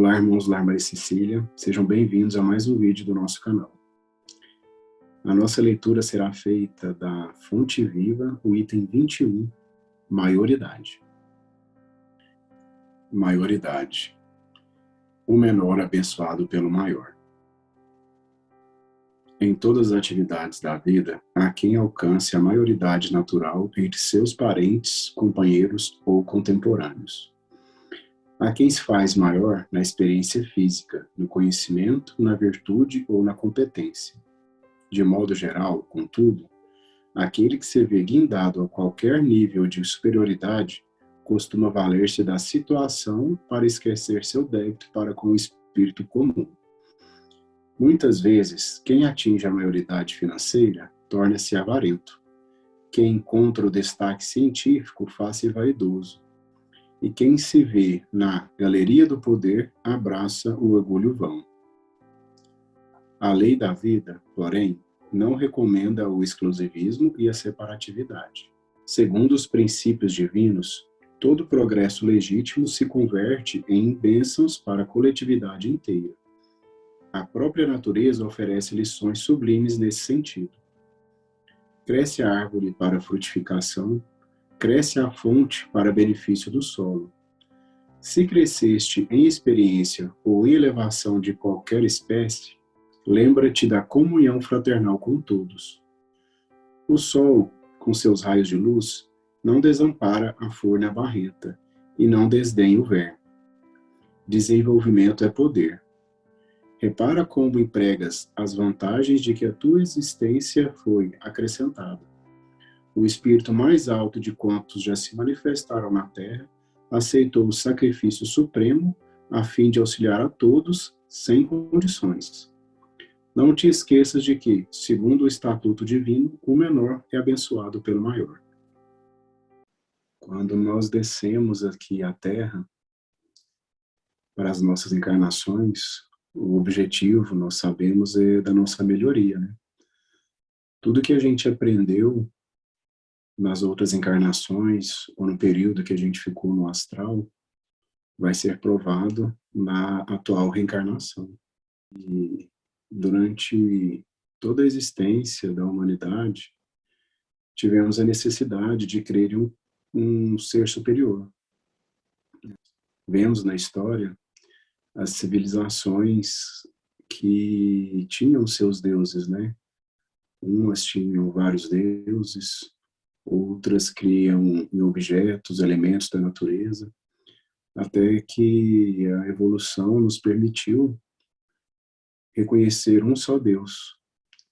Olá, irmãos Lar Maria Cecília, sejam bem-vindos a mais um vídeo do nosso canal. A nossa leitura será feita da Fonte Viva, o item 21, Maioridade. Maioridade. O menor abençoado pelo maior. Em todas as atividades da vida, há quem alcance a maioridade natural entre seus parentes, companheiros ou contemporâneos. Há quem se faz maior na experiência física, no conhecimento, na virtude ou na competência. De modo geral, contudo, aquele que se vê guindado a qualquer nível de superioridade costuma valer-se da situação para esquecer seu débito para com o espírito comum. Muitas vezes, quem atinge a maioridade financeira torna-se avarento. Quem encontra o destaque científico faz-se vaidoso. E quem se vê na galeria do poder abraça o orgulho vão. A lei da vida, porém, não recomenda o exclusivismo e a separatividade. Segundo os princípios divinos, todo progresso legítimo se converte em bênçãos para a coletividade inteira. A própria natureza oferece lições sublimes nesse sentido. Cresce a árvore para a frutificação, cresce a fonte para benefício do solo. Se cresceste em experiência ou em elevação de qualquer espécie, lembra-te da comunhão fraternal com todos. O sol, com seus raios de luz, não desampara a fúrnia barrenta e não desdenha o verme. Desenvolvimento é poder. Repara como empregas as vantagens de que a tua existência foi acrescentada. O espírito mais alto de quantos já se manifestaram na Terra aceitou o sacrifício supremo a fim de auxiliar a todos sem condições. Não te esqueças de que, segundo o estatuto divino, o menor é abençoado pelo maior. Quando nós descemos aqui à Terra para as nossas encarnações, o objetivo, nós sabemos, é da nossa melhoria, né? Tudo que a gente aprendeu nas outras encarnações, ou no período que a gente ficou no astral, vai ser provado na atual reencarnação. E durante toda a existência da humanidade, tivemos a necessidade de crer em um ser superior. Vemos na história as civilizações que tinham seus deuses, né? Umas tinham vários deuses, outras criam em objetos, elementos da natureza, até que a evolução nos permitiu reconhecer um só Deus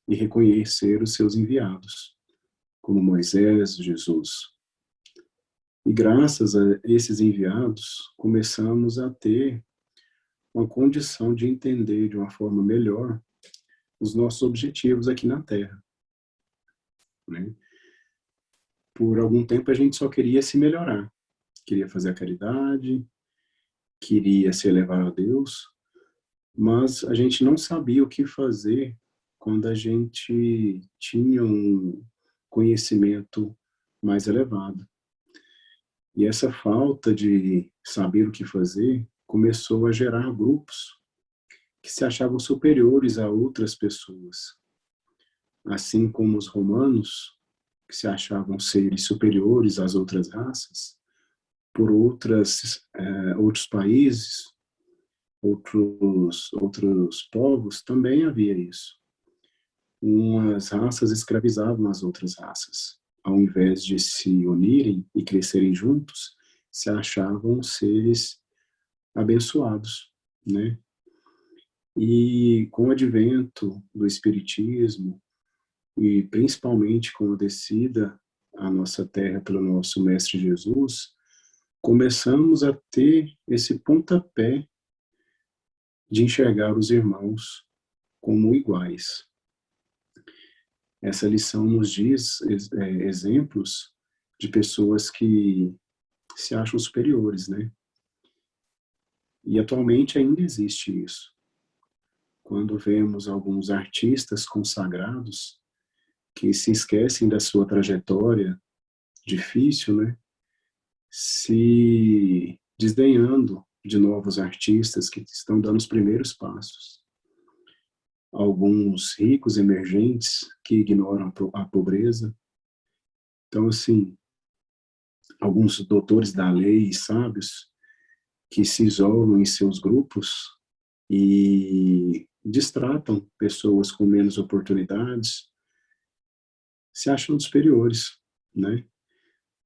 e reconhecer os seus enviados, como Moisés, Jesus. E graças a esses enviados, começamos a ter uma condição de entender de uma forma melhor os nossos objetivos aqui na Terra, né? Por algum tempo a gente só queria se melhorar, queria fazer a caridade, queria se elevar a Deus, mas a gente não sabia o que fazer quando a gente tinha um conhecimento mais elevado. E essa falta de saber o que fazer começou a gerar grupos que se achavam superiores a outras pessoas. Assim como os romanos, que se achavam seres superiores às outras raças, por outros países, outros povos, também havia isso. Umas raças escravizavam as outras raças. Ao invés de se unirem e crescerem juntos, se achavam seres abençoados, né? E com o advento do Espiritismo, e principalmente com a descida à nossa terra pelo nosso Mestre Jesus, começamos a ter esse pontapé de enxergar os irmãos como iguais. Essa lição nos diz exemplos de pessoas que se acham superiores, né? E atualmente ainda existe isso. Quando vemos alguns artistas consagrados que se esquecem da sua trajetória difícil, né? Se desdenhando de novos artistas que estão dando os primeiros passos. Alguns ricos emergentes que ignoram a pobreza. Então, assim, alguns doutores da lei e sábios que se isolam em seus grupos e destratam pessoas com menos oportunidades, se acham superiores, né?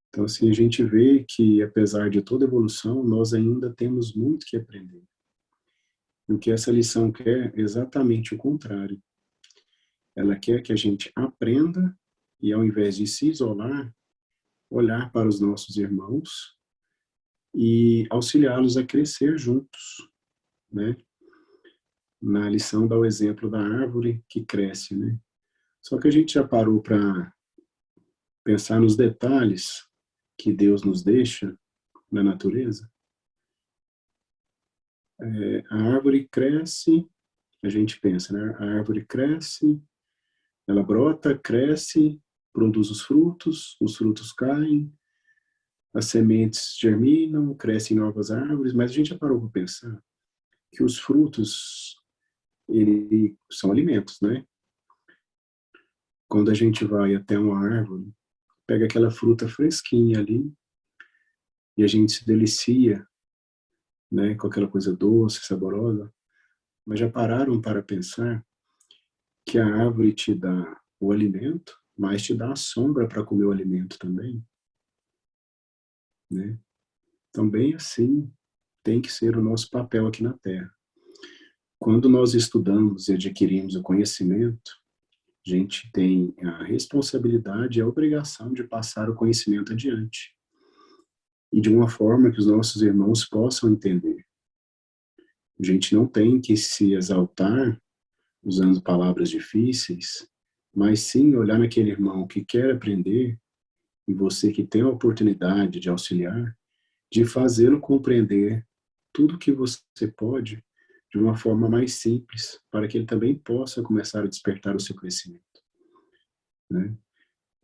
Então, assim, a gente vê que, apesar de toda evolução, nós ainda temos muito que aprender. E o que essa lição quer é exatamente o contrário. Ela quer que a gente aprenda e, ao invés de se isolar, olhar para os nossos irmãos e auxiliá-los a crescer juntos, né? Na lição dá o exemplo da árvore que cresce, né? Só que a gente já parou para pensar nos detalhes que Deus nos deixa na natureza? A árvore cresce, a gente pensa, né? A árvore cresce, ela brota, cresce, produz os frutos caem, as sementes germinam, crescem novas árvores, mas a gente já parou para pensar que os frutos, eles são alimentos, né? Quando a gente vai até uma árvore, pega aquela fruta fresquinha ali, e a gente se delicia, né, com aquela coisa doce, saborosa, mas já pararam para pensar que a árvore te dá o alimento, mas te dá a sombra para comer o alimento também, né? Então, bem assim, tem que ser o nosso papel aqui na Terra. Quando nós estudamos e adquirimos o conhecimento, a gente tem a responsabilidade e a obrigação de passar o conhecimento adiante. E de uma forma que os nossos irmãos possam entender. A gente não tem que se exaltar usando palavras difíceis, mas sim olhar naquele irmão que quer aprender e você que tem a oportunidade de auxiliar, de fazê-lo compreender tudo que você pode de uma forma mais simples, para que ele também possa começar a despertar o seu crescimento, né?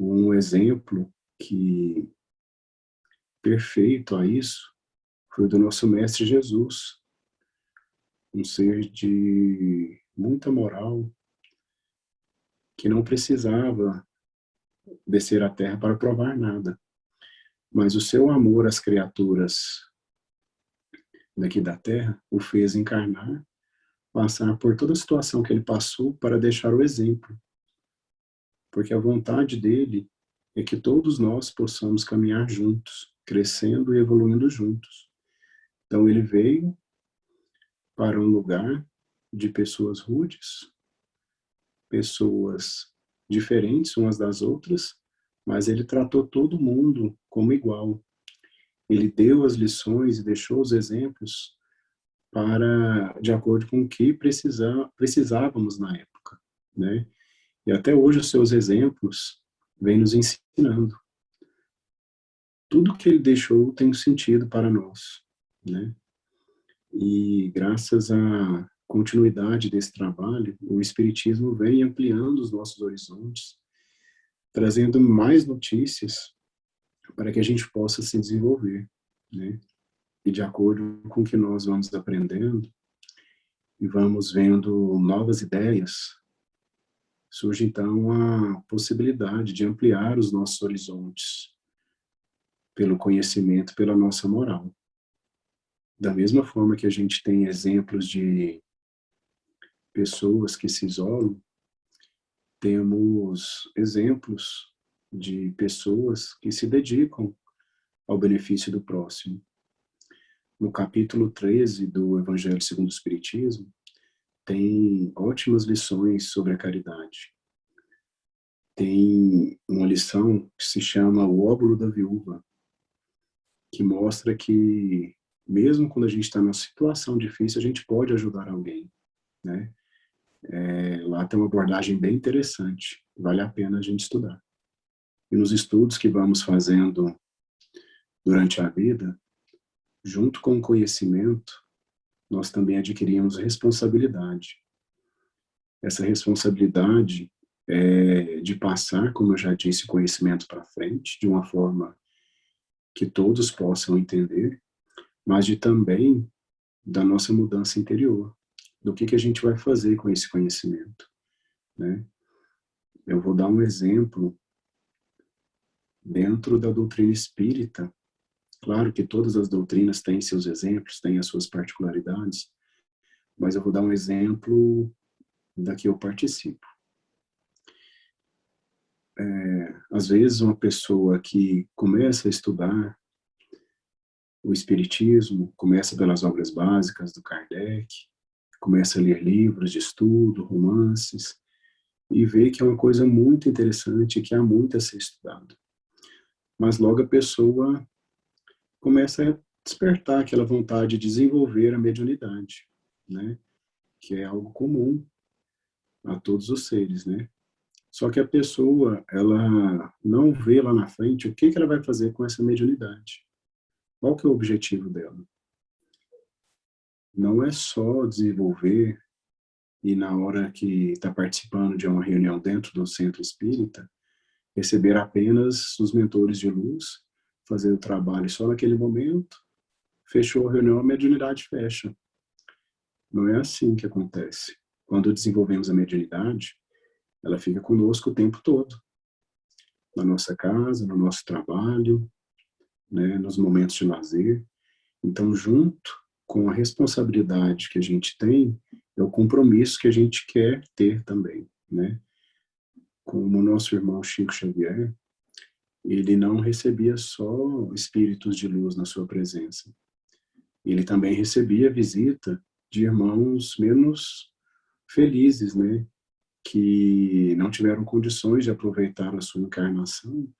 Um exemplo que perfeito a isso foi do nosso mestre Jesus, um ser de muita moral, que não precisava descer à terra para provar nada, mas o seu amor às criaturas daqui da terra o fez encarnar, passar por toda a situação que ele passou para deixar o exemplo, porque a vontade dele é que todos nós possamos caminhar juntos, crescendo e evoluindo juntos. Então ele veio para um lugar de pessoas rudes, pessoas diferentes umas das outras, mas ele tratou todo mundo como igual. Ele deu as lições e deixou os exemplos para, de acordo com o que precisávamos na época, né? E até hoje os seus exemplos vêm nos ensinando. Tudo que ele deixou tem um sentido para nós, né? E graças à continuidade desse trabalho, o Espiritismo vem ampliando os nossos horizontes, trazendo mais notícias para que a gente possa se desenvolver, né? E de acordo com o que nós vamos aprendendo e vamos vendo novas ideias, surge então a possibilidade de ampliar os nossos horizontes pelo conhecimento, pela nossa moral. Da mesma forma que a gente tem exemplos de pessoas que se isolam, temos exemplos de pessoas que se dedicam ao benefício do próximo. No capítulo 13 do Evangelho segundo o Espiritismo, tem ótimas lições sobre a caridade. Tem uma lição que se chama O Óbolo da Viúva, que mostra que, mesmo quando a gente está numa situação difícil, a gente pode ajudar alguém, né? Lá tem uma abordagem bem interessante, vale a pena a gente estudar. E nos estudos que vamos fazendo durante a vida, junto com o conhecimento, nós também adquirimos responsabilidade. Essa responsabilidade é de passar, como eu já disse, conhecimento para frente, de uma forma que todos possam entender, mas de também da nossa mudança interior, do que a gente vai fazer com esse conhecimento, né? Eu vou dar um exemplo dentro da doutrina espírita. Claro que todas as doutrinas têm seus exemplos, têm as suas particularidades, mas eu vou dar um exemplo da que eu participo. Às vezes, uma pessoa que começa a estudar o Espiritismo, começa pelas obras básicas do Kardec, começa a ler livros de estudo, romances, e vê que é uma coisa muito interessante, que há muito a ser estudado. Mas logo a pessoa começa a despertar aquela vontade de desenvolver a mediunidade, né? Que é algo comum a todos os seres, né? Só que a pessoa, ela não vê lá na frente o que ela vai fazer com essa mediunidade. Qual que é o objetivo dela? Não é só desenvolver e na hora que está participando de uma reunião dentro do centro espírita, receber apenas os mentores de luz, fazer o trabalho só naquele momento, fechou a reunião, a mediunidade fecha. Não é assim que acontece. Quando desenvolvemos a mediunidade, ela fica conosco o tempo todo. Na nossa casa, no nosso trabalho, né, nos momentos de lazer. Então, junto com a responsabilidade que a gente tem, é o compromisso que a gente quer ter também, né? Como o nosso irmão Chico Xavier, ele não recebia só espíritos de luz na sua presença. Ele também recebia visita de irmãos menos felizes, né? Que não tiveram condições de aproveitar a sua encarnação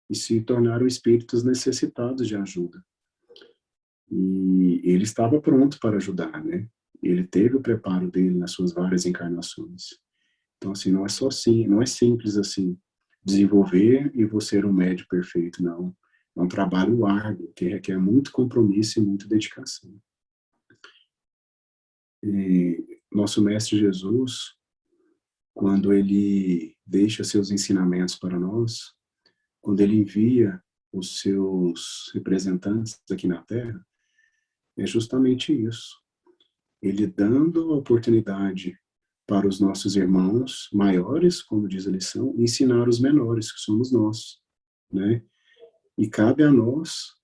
e se tornaram espíritos necessitados de ajuda. E ele estava pronto para ajudar, né? Ele teve o preparo dele nas suas várias encarnações. Então, assim, não é só assim, não é simples assim, desenvolver e você ser um médium perfeito, não. É um trabalho árduo, que requer muito compromisso e muita dedicação. E nosso Mestre Jesus, quando ele deixa seus ensinamentos para nós, quando ele envia os seus representantes aqui na Terra, é justamente isso. Ele dando a oportunidade para os nossos irmãos maiores, como diz a lição, ensinar os menores, que somos nós, né? E cabe a nós,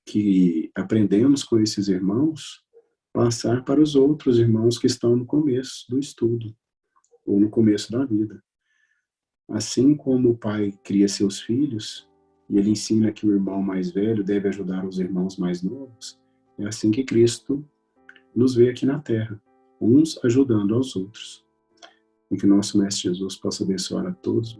que aprendemos com esses irmãos, passar para os outros irmãos que estão no começo do estudo, ou no começo da vida. Assim como o pai cria seus filhos, e ele ensina que o irmão mais velho deve ajudar os irmãos mais novos, é assim que Cristo nos vê aqui na Terra, uns ajudando aos outros. E que nosso Mestre Jesus possa abençoar a todos.